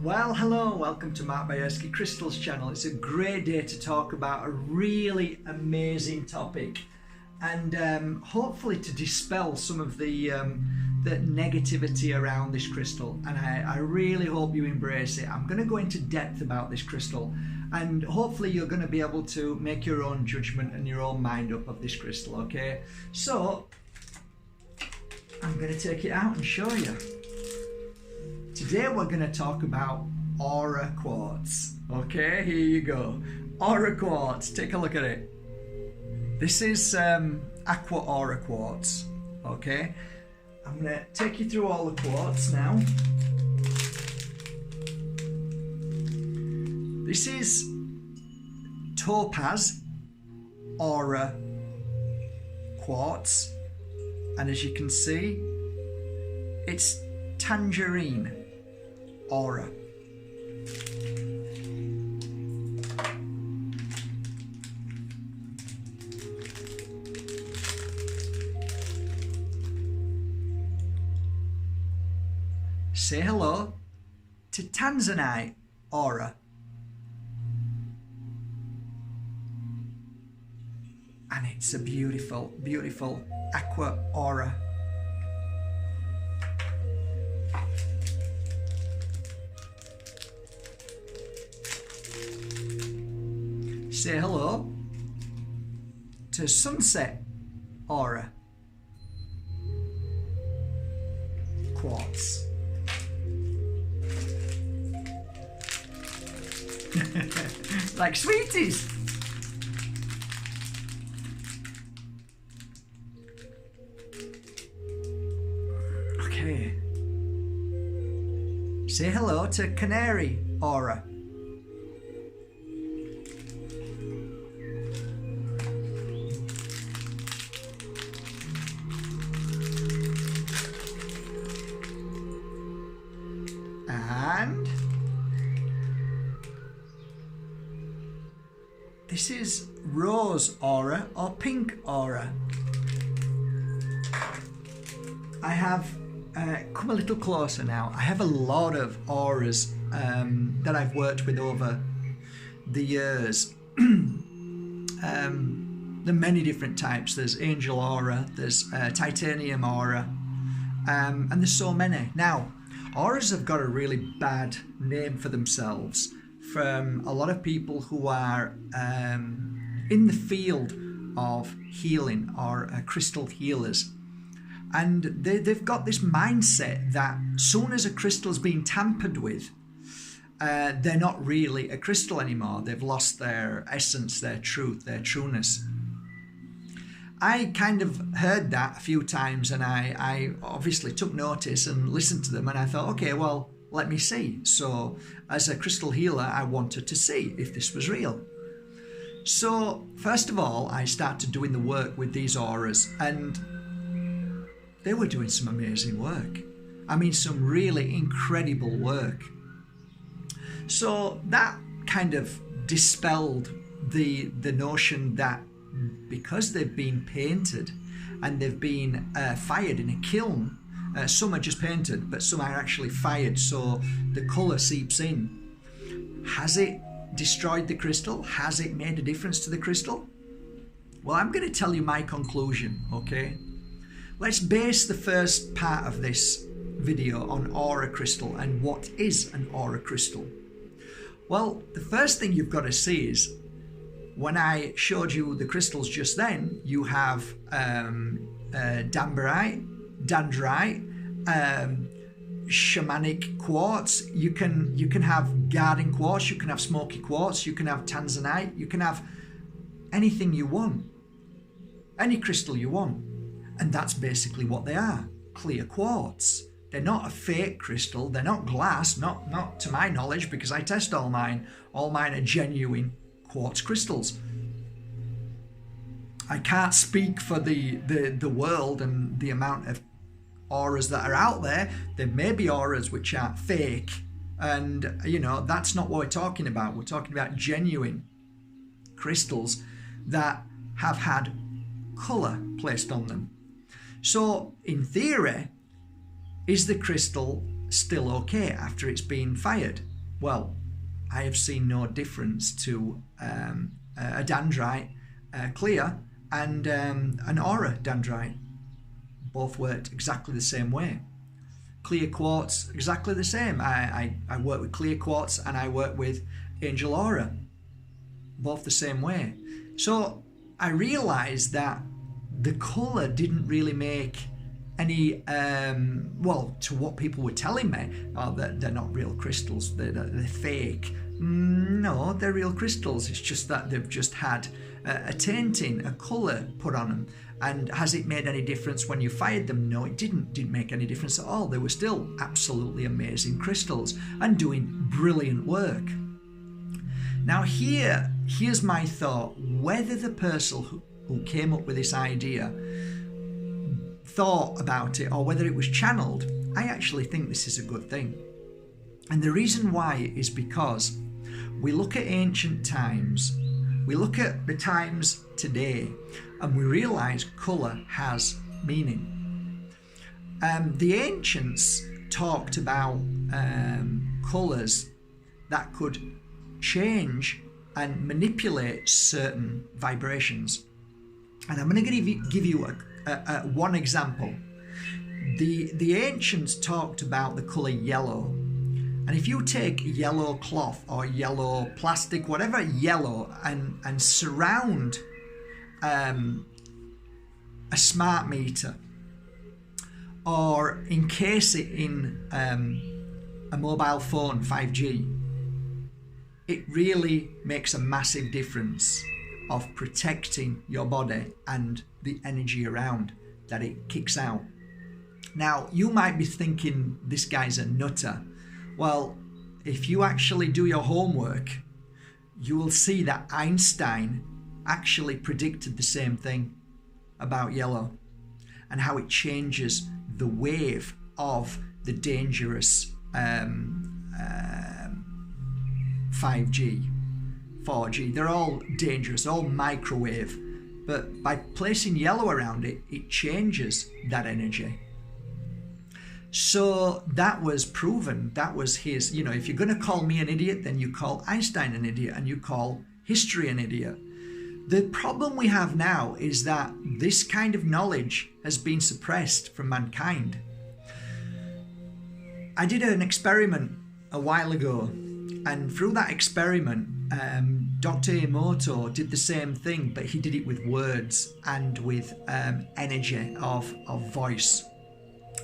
Well, hello, welcome to Bajerski Crystals channel. It's a great day to talk about a really amazing topic and hopefully to dispel some of the negativity around this crystal, and I really hope you embrace it. I'm going to go into depth about this crystal and hopefully you're going to be able to make your own judgment and your own mind up of this crystal, okay? So I'm going to take it out and show you. Today we're going to talk about Aura Quartz. Okay, here you go. Aura Quartz, take a look at it. This is Aqua Aura Quartz. Okay, I'm going to take you through all the quartz now. This is Topaz Aura Quartz, and as you can see, it's Tangerine Aura. Say hello to Tanzanite Aura. And it's a beautiful, beautiful Aqua Aura. Say hello to Sunset Aura Quartz. Like sweeties. Okay. Say hello to Canary Aura. And this is Rose Aura or Pink Aura. I have come a little closer now. I have a lot of auras that I've worked with over the years. There are many different types. There's Angel Aura, there's Titanium Aura, and there's so many. Now, auras have got a really bad name for themselves from a lot of people who are in the field of healing or crystal healers. And they've got this mindset that soon as a crystal's been tampered with, they're not really a crystal anymore. They've lost their essence, their truth, their trueness. I kind of heard that a few times, and I obviously took notice and listened to them, and I thought, okay, well, let me see. So as a crystal healer, I wanted to see if this was real. So first of all, I started doing the work with these auras, and they were doing some amazing work. I mean, some really incredible work. So that kind of dispelled the notion that because they've been painted and they've been fired in a kiln, some are just painted, but some are actually fired, so the colour seeps in. Has it destroyed the crystal? Has it made a difference to the crystal? Well, I'm going to tell you my conclusion, okay? Let's base the first part of this video on aura crystal and what is an aura crystal. Well, the first thing you've got to see is when I showed you the crystals just then, you have Damberite, Dendrite, shamanic quartz. You can have garden quartz, you can have smoky quartz, you can have tanzanite, you can have anything you want, any crystal you want. And that's basically what they are, clear quartz. They're not a fake crystal, they're not glass, not to my knowledge, because I test all mine. All mine are genuine quartz crystals. I can't speak for the world and the amount of auras that are out there. There may be auras which are fake, and you know, that's not what we're talking about. We're talking about genuine crystals that have had colour placed on them. So in theory, is the crystal still okay after it's been fired? Well, I have seen no difference to a dendrite clear and an aura dendrite. Both worked exactly the same way. Clear quartz, exactly the same. I work with clear quartz and I work with angel aura. Both the same way. So I realized that the colour didn't really make any, well, to what people were telling me, oh, they're not real crystals, they're fake. No, they're real crystals. It's just that they've just had a tainting, a colour put on them. And has it made any difference when you fired them? No, it didn't make any difference at all. They were still absolutely amazing crystals and doing brilliant work. Now here's my thought. Whether the person who came up with this idea thought about it or whether it was channeled, I actually think this is a good thing. And the reason why is because we look at ancient times, we look at the times today, and we realize colour has meaning. The ancients talked about colours that could change and manipulate certain vibrations. And I'm going to give you one example. The ancients talked about the colour yellow. And if you take yellow cloth or yellow plastic, whatever yellow, and surround a smart meter or encase it in a mobile phone 5G, it really makes a massive difference of protecting your body and the energy around that it kicks out. Now, you might be thinking this guy's a nutter. Well, if you actually do your homework, you will see that Einstein actually predicted the same thing about yellow and how it changes the wave of the dangerous 5G, 4G. They're all dangerous, all microwave. But by placing yellow around it, it changes that energy. So that was proven. That was his, if you're going to call me an idiot, then you call Einstein an idiot and you call history an idiot. The problem we have now is that this kind of knowledge has been suppressed from mankind. I did an experiment a while ago, and through that experiment, Dr. Emoto did the same thing, but he did it with words and with energy of voice.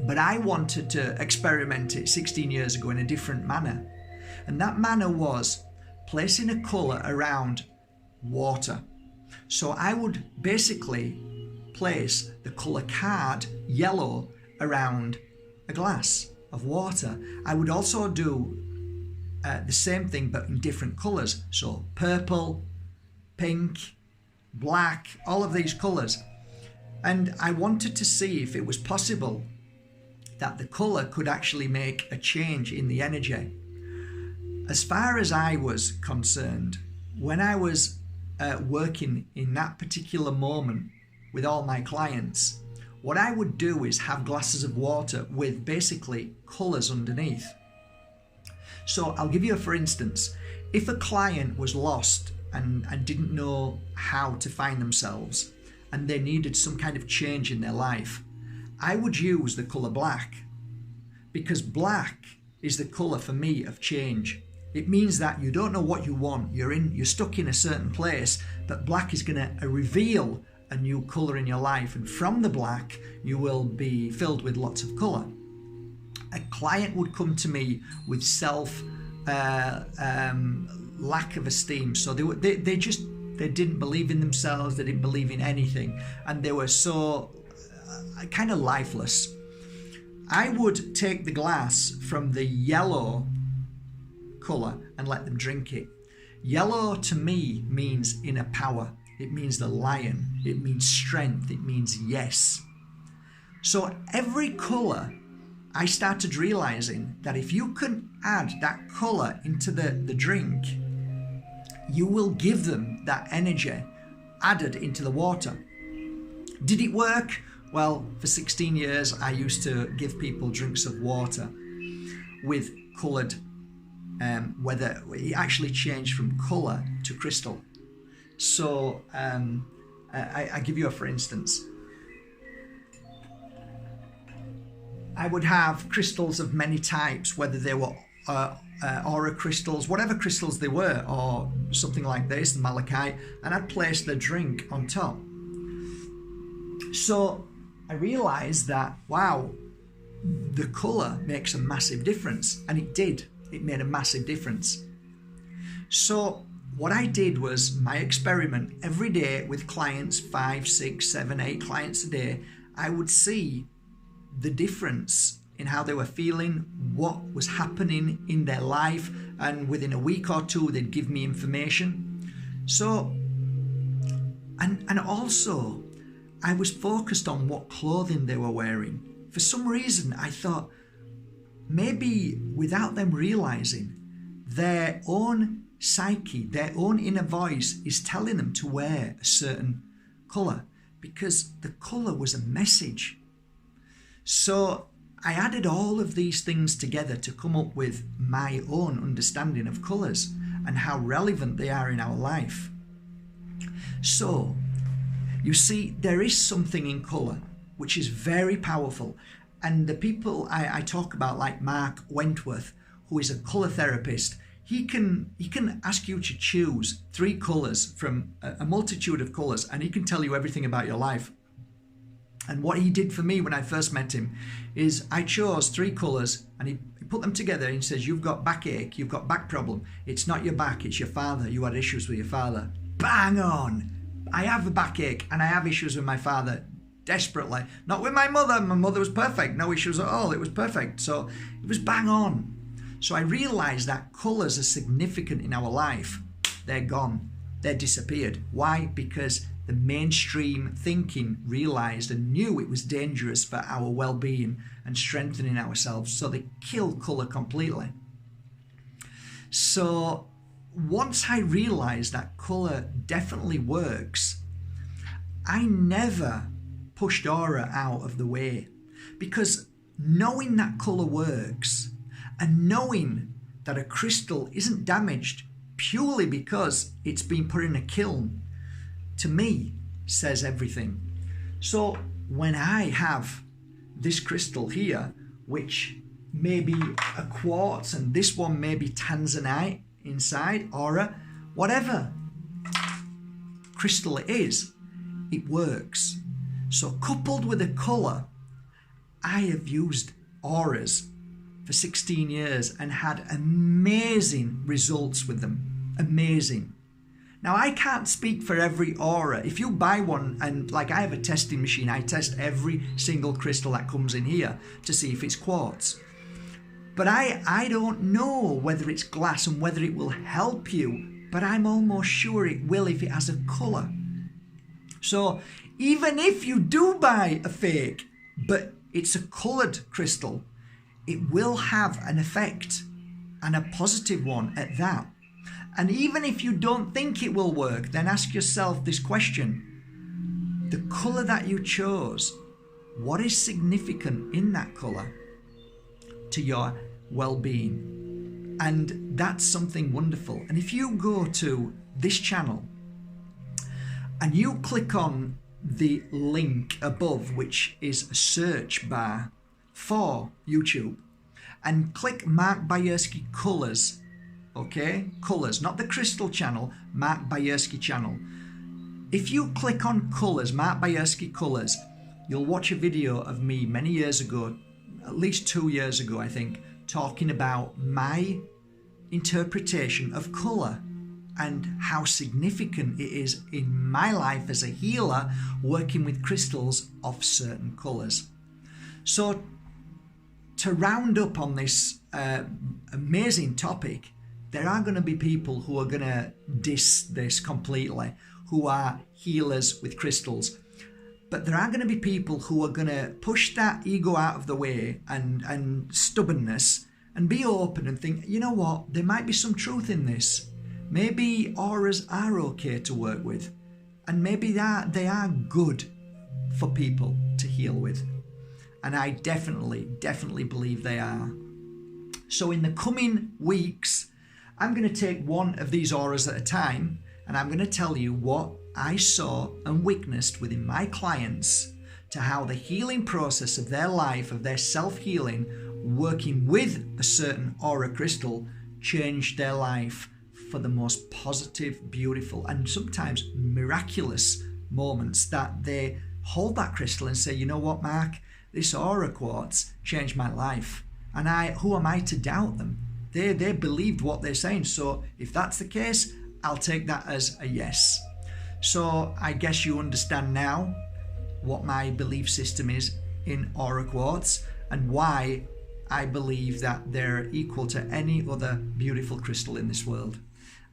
But I wanted to experiment it 16 years ago in a different manner. And that manner was placing a colour around water. So I would basically place the colour card yellow around a glass of water. I would also do the same thing but in different colours. So purple, pink, black, all of these colours. And I wanted to see if it was possible that the colour could actually make a change in the energy. As far as I was concerned, when I was working in that particular moment with all my clients, what I would do is have glasses of water with basically colours underneath. So I'll give you a for instance. If a client was lost and didn't know how to find themselves and they needed some kind of change in their life, I would use the colour black, because black is the colour for me of change. It means that you don't know what you want. You're stuck in a certain place, but black is going to reveal a new colour in your life, and from the black you will be filled with lots of colour. A client would come to me with lack of esteem, so they didn't believe in themselves, they didn't believe in anything, and they were so kind of lifeless. I would take the glass from the yellow colour and let them drink it. Yellow to me means inner power. It means the lion. It means strength. It means yes. So every colour, I started realising that if you can add that colour into the drink, you will give them that energy added into the water. Did it work? Well, for 16 years, I used to give people drinks of water with coloured whether it actually changed from colour to crystal. So I give you a for instance. I would have crystals of many types, whether they were aura crystals, whatever crystals they were, or something like this, the malachite, and I'd place the drink on top. So I realised that, wow, the colour makes a massive difference, and it did. It made a massive difference. So what I did was my experiment every day with clients, 5, 6, 7, 8 clients a day. I would see the difference in how they were feeling, what was happening in their life, and within a week or two they'd give me information. So, and also I was focused on what clothing they were wearing. For some reason I thought maybe without them realizing, their own psyche, their own inner voice is telling them to wear a certain colour, because the colour was a message. So I added all of these things together to come up with my own understanding of colours and how relevant they are in our life. So you see, there is something in colour which is very powerful, and the people I talk about, like Mark Wentworth, who is a colour therapist, he can ask you to choose 3 colours from a multitude of colours, and he can tell you everything about your life. And what he did for me when I first met him is I chose 3 colours, and he put them together and he says, you've got backache, you've got back problem. It's not your back, it's your father. You had issues with your father. Bang on! I have a backache and I have issues with my father desperately. Not with my mother. My mother was perfect. No issues at all. It was perfect. So it was bang on. So I realised that colours are significant in our life. They're gone. They're disappeared. Why? Because the mainstream thinking realised and knew it was dangerous for our well-being and strengthening ourselves. So they killed colour completely. So once I realised that colour definitely works, I never pushed aura out of the way, because knowing that colour works and knowing that a crystal isn't damaged purely because it's been put in a kiln, to me, says everything. So when I have this crystal here, which may be a quartz, and this one may be tanzanite inside, aura, whatever crystal it is, it works. So coupled with a colour, I have used auras for 16 years and had amazing results with them. Amazing. Now, I can't speak for every aura. If you buy one, and like I have a testing machine, I test every single crystal that comes in here to see if it's quartz. But I don't know whether it's glass and whether it will help you, but I'm almost sure it will if it has a colour. So even if you do buy a fake, but it's a coloured crystal, it will have an effect, and a positive one at that. And even if you don't think it will work, then ask yourself this question. The colour that you chose, what is significant in that colour to your well-being? And that's something wonderful. And if you go to this channel and you click on the link above, which is a search bar for YouTube, and click Mark Bajerski Colours, okay? Colours, not the Crystal channel, Mark Bajerski channel. If you click on Colours, Mark Bajerski Colours, you'll watch a video of me many years ago, at least 2 years ago, I think, talking about my interpretation of colour and how significant it is in my life as a healer working with crystals of certain colours. So to round up on this amazing topic, there are going to be people who are going to diss this completely, who are healers with crystals. But there are going to be people who are going to push that ego out of the way and stubbornness and be open and think, you know what, there might be some truth in this. Maybe auras are okay to work with, and maybe they are good for people to heal with. And I definitely believe they are. So in the coming weeks, I'm going to take one of these auras at a time, and I'm going to tell you what I saw and witnessed within my clients, to how the healing process of their life, of their self-healing, working with a certain aura crystal, changed their life for the most positive, beautiful, and sometimes miraculous moments, that they hold that crystal and say, you know what, Mark, this aura quartz changed my life. And who am I to doubt them? They believed what they're saying. So if that's the case, I'll take that as a yes. So I guess you understand now what my belief system is in aura quartz and why I believe that they're equal to any other beautiful crystal in this world.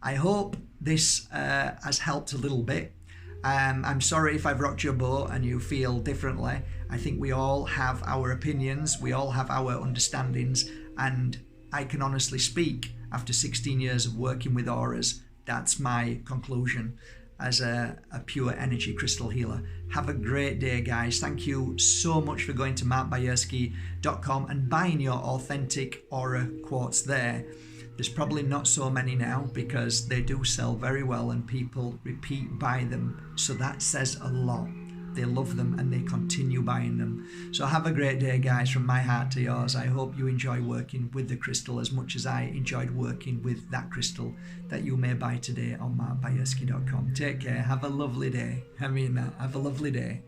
I hope this has helped a little bit. I'm sorry if I've rocked your boat and you feel differently. I think we all have our opinions, we all have our understandings, and I can honestly speak, after 16 years of working with auras, that's my conclusion as a pure energy crystal healer. Have a great day, guys. Thank you so much for going to markbajerski.com and buying your authentic aura quartz there. There's probably not so many now because they do sell very well and people repeat buy them. So that says a lot. They love them and they continue buying them. So have a great day, guys, from my heart to yours. I hope you enjoy working with the crystal as much as I enjoyed working with that crystal that you may buy today on markbajerski.com. Take care. Have a lovely day. I mean that. Have a lovely day.